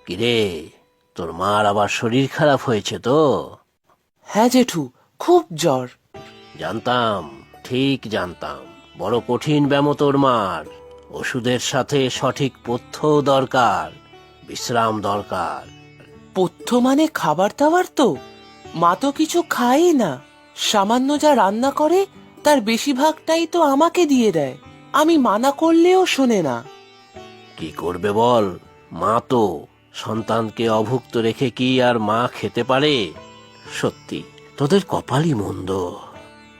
কিরে, তোর মার আবার শরীর খারাপ হয়েছে তো? হ্যাঁ জেঠু, খুব জ্বর। জানতাম, ঠিক জানতাম। বড় কঠিন ব্যামো তোর মার। ওষুধের সাথে সঠিক পথ্যও দরকার, বিশ্রাম দরকার। পথ্য মানে খাবার দাবার তো? মা তো কিছু খায়ই না। সামান্য যা রান্না করে তার বেশিরভাগটাই তো আমাকে দিয়ে দেয়। আমি মানা করলেও শোনে না। কি করবে বল, মা তো। সন্তানকে অভুক্ত রেখে কি আর মা খেতে পারে? সত্যি তোদের কপালই মন্দ।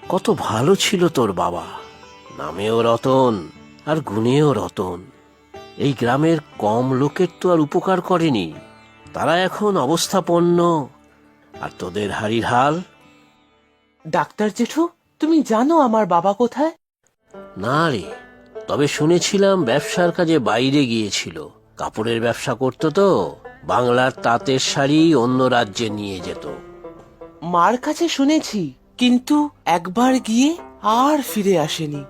কত ভালো ছিল তোর বাবা, নামেও রতন আর গুণেও রতন। এই গ্রামের কম লোকের তো আর উপকার করেনি। তারা এখন অবস্থাপন্ন, আর তোদের হাড়ির হাল। ডাক্তার জেঠু, তুমি জানো আমার বাবা কোথায়? না রে, তবে শুনেছিলাম ব্যবসার কাজে বাইরে গিয়েছিল। কাপড়ের ব্যবসা করতো তো, বাংলার তাঁতের শাড়ি অন্য রাজ্যে নিয়ে যেত। মার কাছে শুনেছি, কিন্তু একবার গিয়ে আর ফিরে আসেনি।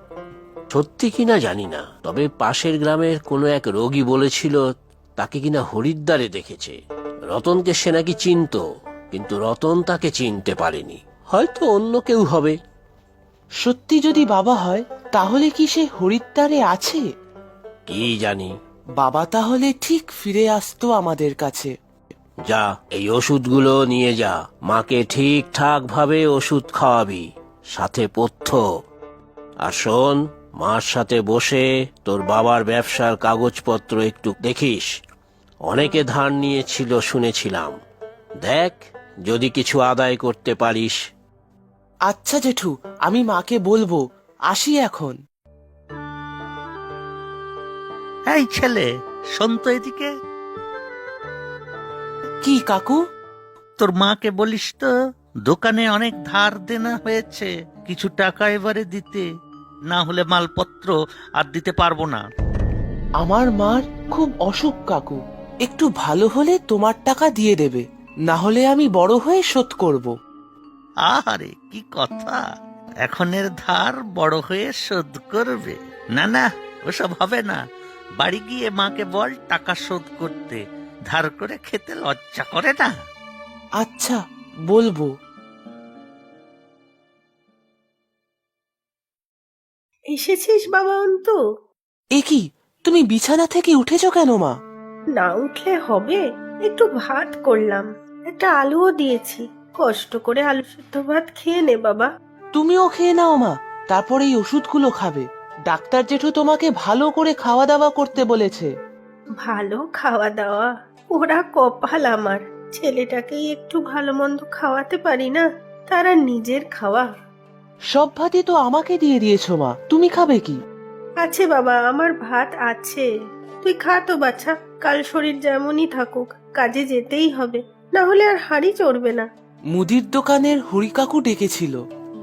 সত্যি কিনা জানি না, তবে পাশের গ্রামের কোনো এক রোগী বলেছিল তাকে কিনা হরিদ্বারে দেখেছে। রতনকে সে নাকি চিনতো, কিন্তু রতন তাকে চিনতে পারেনি। হয়তো অন্য কেউ হবে। সত্যি যদি বাবা হয়, তাহলে কি সে হরিদ্বারে আছে? কি জানি। বাবা তাহলে ঠিক ফিরে আসতো আমাদের কাছে। যা, এই ওষুধগুলো নিয়ে যা। মাকে ঠিকঠাক ভাবে ওষুধ খাওয়াবি, সাথে পথ্য। আর শোন, মার সাথে বসে তোর বাবার ব্যবসার কাগজপত্র একটু দেখিস। অনেকে ধার নিয়েছিল শুনেছিলাম। দেখ, যদি কিছু আদায় করতে পারিস। আচ্ছা জেঠু, আমি মাকে বলবো। আসি এখন। এই ছেলে, শোন তো এদিকে। কি কাকু? তোর মাকে বলিস তো, দোকানে অনেক ধার দেনা হয়েছে, কিছু টাকা এবারে দিতে, না হলে মালপত্র আর দিতে পারবো না। আমার মার খুব অসুখ কাকু, একটু ভালো হলে তোমার টাকা দিয়ে দেবে, না হলে আমি বড় হয়ে শোধ করব। আহারে কি কথা, এখনের ধার বড় হয়ে শোধ করবে? না না, ওসব হবে না। বাড়ি গিয়ে মাকে বল টাকা শোধ করতে, ধার করে খেতে লজ্জা করে না? আচ্ছা, বলবো। এসেছিস বাবা অন্তু? এ কি, তুমি বিছানা থেকে উঠেছো কেন মা? না উঠলে হবে? একটু ভাত করলাম, একটা আলুও দিয়েছি। কষ্ট করে আলু সেদ্ধ ভাত খেয়ে নে বাবা। তুমিও খেয়ে নাও মা, তারপর এই ওষুধগুলো খাবে। ডাক্তার জেঠু তোমাকে ভালো করে খাওয়া দাওয়া করতে বলেছে। ভালো খাওয়া দাওয়া? ওরা কপাল আমার, ছেলেটাকেই একটু ভালো মন্দ খাওয়াতে পারি না, তারা নিজের খাওয়া। সব ভাতই তো আমাকে দিয়ে দিয়েছো মা, তুমি খাবে কি? আছে বাবা, আমার ভাত আছে। তুই খা তো বাছা, কাল শরীর যেমনই থাকুক কাজে যেতেই হবে, না হলে আর হাড়ি চড়বে না। মুদির দোকানের হরি কাকু ডেকেছিল,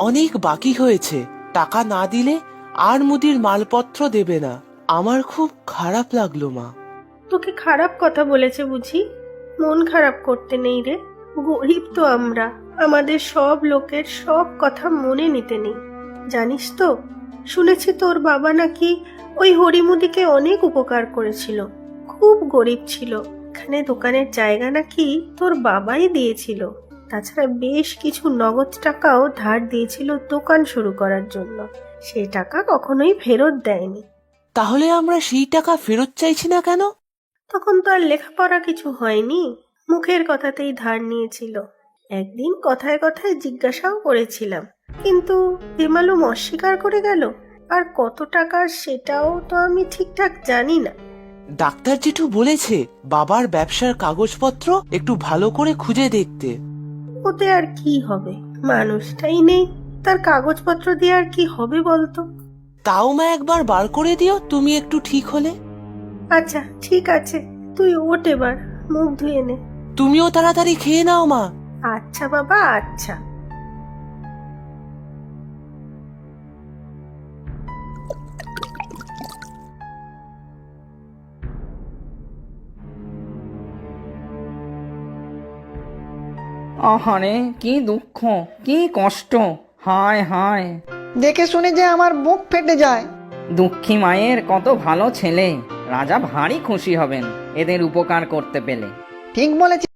অনেক বাকি হয়েছে, টাকা না দিলে আর মুদির মালপত্র দেবে না। আমার খুব খারাপ লাগলো মা। তোকে খারাপ কথা বলেছে বুঝি? মন খারাপ করতে নেই রে, গরিব তো আমরা, আমাদের সব লোকের সব কথা মনে নিতে নেই। জানিস তো, শুনেছি তোর বাবা নাকি ওই হরিমুদিকে অনেক উপকার করেছিল। খুব গরিব ছিল, এখানে দোকানের জায়গা নাকি তোর বাবাই দিয়েছিল। তাছাড়া বেশ কিছু নগদ টাকাও ধার দিয়েছিল দোকান শুরু করার জন্য, সেই টাকা কখনোই ফেরত দেয়নি। তাহলে আমরা সেই টাকা ফেরত চাইছি না কেন? তখন তো আর লেখাপড়া কিছু হয়নি, মুখের কথাতেই ধার নিয়েছিল। একদিন কথায় কথায় জিজ্ঞাসাও করেছিলাম, কিন্তু বেমালুম অস্বীকার করে গেল। আর কত টাকা সেটাও তো আমি ঠিকঠাক জানি না। ডাক্তার জেঠু বলেছে বাবার ব্যবসার কাগজপত্র একটু ভালো করে খুঁজে দেখতে। ওতে আর কি হবে, মানুষটাই নেই, তার কাগজপত্র দিয়ে আর কি হবে বলতো? তাও মা একবার বার করে দিও, তুমি একটু ঠিক হলে। আচ্ছা ঠিক আছে, তুই ওঠ এবার, মুখ ধুয়ে নে। তুমিও তাড়াতাড়ি খেয়ে নাও মা। আচ্ছা বাবা, আচ্ছা। আহারে কি দুঃখ, কি কষ্ট, হায় হায়। দেখে শুনে যে আমার বুক ফেটে যায়। দুঃখী মায়ের কত ভালো ছেলে, রাজা ভারী খুশি হবেন এদের উপকার করতে পেলে। ঠিক বলেছিস